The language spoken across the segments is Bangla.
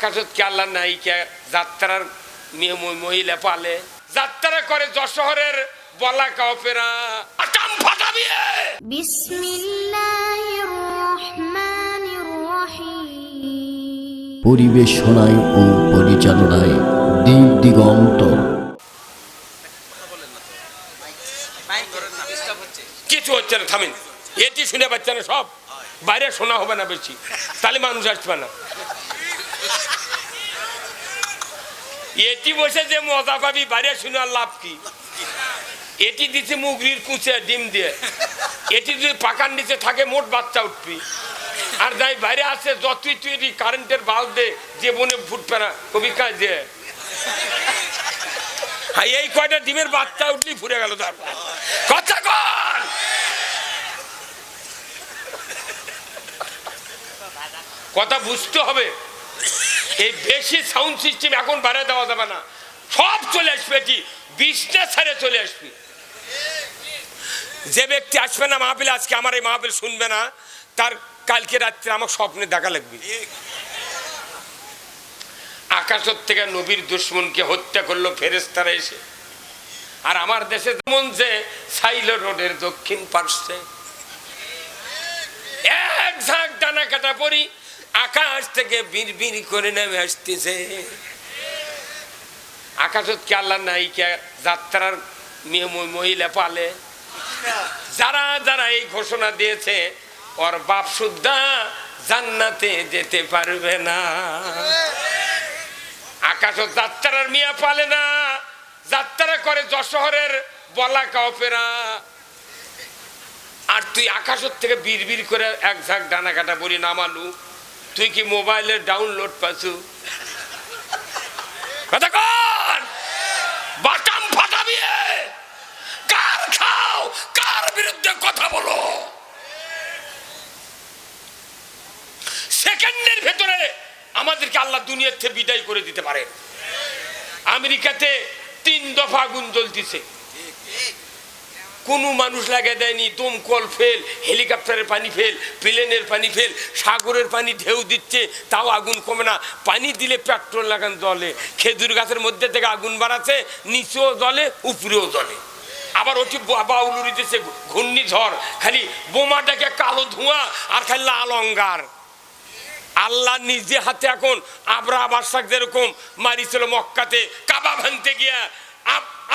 আকাশত কি আল্লাহ নাই কে যাত্রার মহিলা পালে যাত্রা করে যশোহরের বলা কাউপেরা আকাম ফাটাবি বিসমিল্লাহির রহমানির রহিম। পরিবেশনায় ও পরিচালনায় দীপ দিগন্তর। কিছু হচ্ছে না, থামেন। এটি শুনে পাচ্ছে না, সব বাইরে শোনা হবে না বেশি, তাহলে মানুষ আসবে না। এটি বসে যে মজা পাবি বাইরে শুনে আর লাভ কি? এটি দিচ্ছে মুগরির কুচে ডিম দিয়ে, এটি যদি পাকার নিচে থাকে মোট বাচ্চা উঠবি। আর যাই বাইরে আছে যতই তুই কারেন্টের বাল্ব দে যে বনে ফুটবে না কবি কাজ দিয়ে এই কয়টা ডিমের বাচ্চা উঠলি ফুরে গেল। তারপর কথা কর, কথা বুঝতে হবে। এই বেশি সাউন্ড সিস্টেম এখন বাড়ায় দেওয়া যাবে না, সব চলে আসবে। এটি বিজনেস ছেড়ে চলে আসবে। যে ব্যক্তি আসবে না মাহফিলে, আজকে আমার এই মাহফিল শুনবে না, তার কালকে রাত্রে আমার স্বপ্নে দেখা লাগবে। আকাশের থেকে নবীর দুশ্মনকে হত্যা করলো ফেরেশতারা এসে। আর আমার দেশে যেমন যে সাইল রোডের দক্ষিণ পার্শ্বে এক ঝাঁক ডানা কাটা পরি আকাশ থেকে বিড়বিড় করে নেমে আসতেছে। আকাশত কি আল্লাহ নাই কে যাত্রার মহিলা পালে? যারা যারা এই ঘোষণা দিয়েছে ওর বাপ সুদ্ধা জান্নাতে যেতে পারবে না। আকাশত যাত্রার মিয়া পালে না, যাত্রা করে যশোহরের বলা কাউপেরা। আর তুই আকাশত থেকে বিড়বিড় করে এক ঝাঁক ডানা কাটা পরি নামালু, তুই কি মোবাইলের ডাউনলোড পাচ্ছু? কথা কর, বাটাম ফাটাবি। কার খাও, কার বিরুদ্ধে কথা বলো? সেকেন্ডের ভেতরে আমাদেরকে আল্লাহ দুনিয়ার থেকে বিদায় করে দিতে পারে। আমেরিকাতে 3 দফা আগুন জ্বলতেছে, কোনো মানুষ লাগিয়ে দেয়নি। দমকল ফেল, হেলিকপ্টারের পানি ফেল, প্লেনের পানি ফেল, সাগরের পানি ঢেউ দিচ্ছে, তাও আগুন কমে না। পানি দিলে পেট্রোল লাগান জ্বলে। খেজুর গাছের মধ্যে থেকে আগুন বাড়াচ্ছে, নিচেও জ্বলে উপরেও জ্বলে। আবার ওটি বাউলুরি দিচ্ছে ঘূর্ণিঝড়, খালি বোমাটাকে কালো ধোঁয়া আর খালি লাল অঙ্গার। আল্লাহ নিজে হাতে এখন আবরাহা বাদশাহ যেরকম মারিছিল মক্কাতে কাবা ভাঙতে গিয়া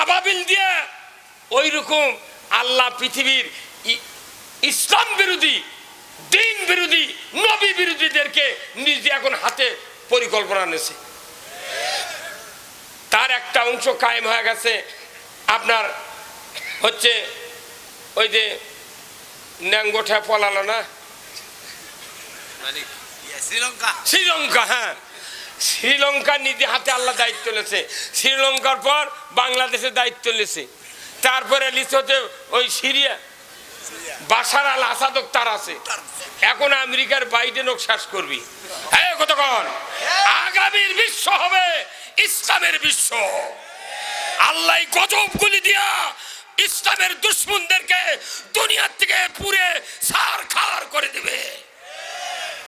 আবাবিল দিয়ে, ওই রকম আল্লাহ পৃথিবীর ইসলাম বিরোধী, দিন বিরোধী, নবী বিরোধীদেরকে নিজে এখন হাতে পরিকল্পনা নিয়েছে। তার একটা অংশ কায়েম হয়ে গেছে আপনার হচ্ছে ওই যে ন্যাঙ্গোঠা পলালো না, শ্রীলঙ্কা। হ্যাঁ, শ্রীলঙ্কা নিজে হাতে আল্লাহ দায়িত্ব নিয়েছে। শ্রীলঙ্কার পর বাংলাদেশের দায়িত্ব নিয়েছে। তারপরে লিখতে ওই সিরিয়া বাশার আল আসাদ তার আছে। এখন আমেরিকার বাইডেনও শেষ করবি। হ্যাঁ, কতক্ষণ আগামীর বিশ্ব হবে ইসলামের বিশ্ব। আল্লাহ গজবগুলি দিয়া ইসলামের দুশ্মনদেরকে দুনিয়া থেকে পুরে সার খার করে দিবে।